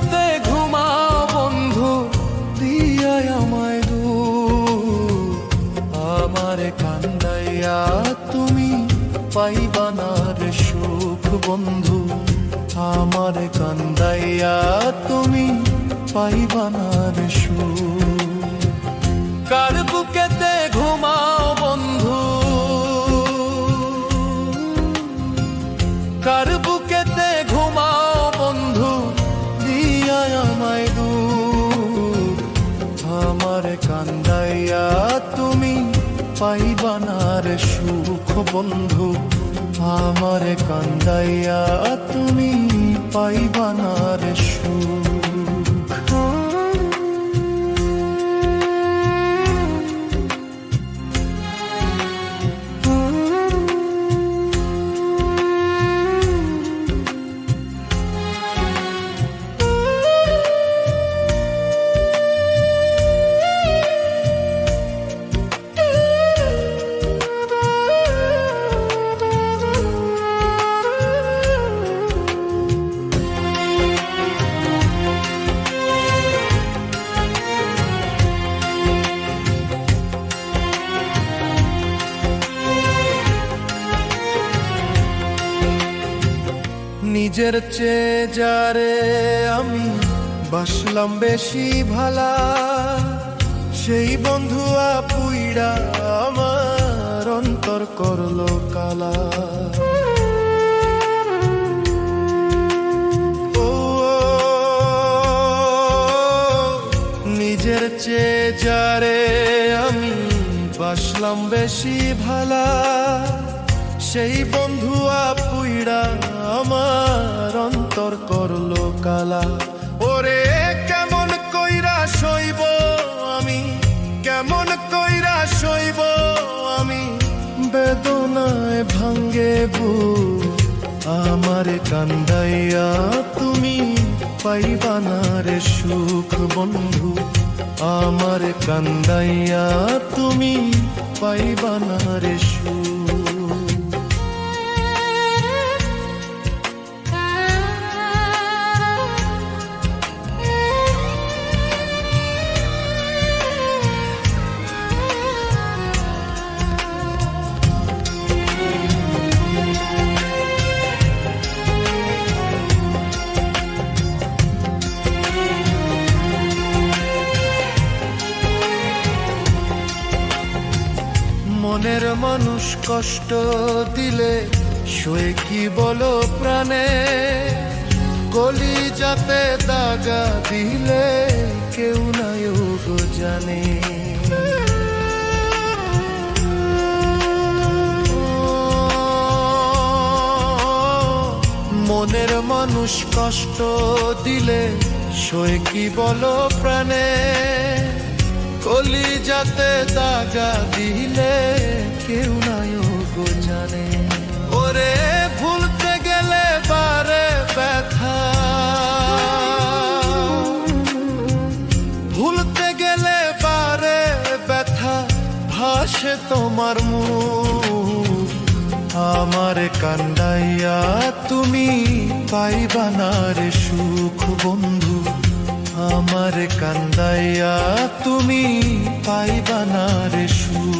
বুকেতে ঘুমাও বন্ধু দিয়া আমায় দূর, আমারে কান্দাইয়া তুমি পাইবা না রে সুখ বন্ধু, আমারে কান্দাইয়া তুমি পাইবা না রে সুখ। কার বুকেতে ঘুমাও বন্ধু, কার বুকেতে ঘুমাও বন্ধু দিয়া আমায় দূর, আমারে কান্দাইয়া তুমি পাইবা না রে সুখ বন্ধু, আমারে কান্দাইয়া তুমি পাইবা না রে সুখ। নিজের চেয়ে যারে আমি বাসলাম বেশি ভালা, সেই বন্ধু আপুইরা আমার অন্তর করলো কালা। ও নিজের চেয়ে যারে আমি বাসলাম বেশি ভালা, সেই বন্ধু আপুইরা আমার অন্তর করলো কালা। ওরে কেমন কইরা সইব আমি, কেমন কইরা সইব আমি, বেদনায় ভাঙ্গে বুক, আমারে কান্দাইয়া তুমি পাইবা না রে সুখ বন্ধু, আমারে কান্দাইয়া তুমি পাইবা না রে সুখ। মনের মানুষ কষ্ট দিলে সয়ে কি বলো প্রাণে, কলিজাতে দাগা দিলে কেউ নাই গো জানে। মনের মানুষ কষ্ট দিলে সয়ে কি বলো প্রাণে, কলিজাতে দাগা দিলে কেউ নাই গো জানে। ওরে ভুলতে গেলে বারে ব্যথা, ভুলতে গেলে বারে ব্যথা, ভাসে তোমার মুখ, আমারে কান্দাইয়া তুমি পাইবা না রে সুখ বন্ধু, আমারে কান্দাইয়া তুমি পাইবা না রে সুখ।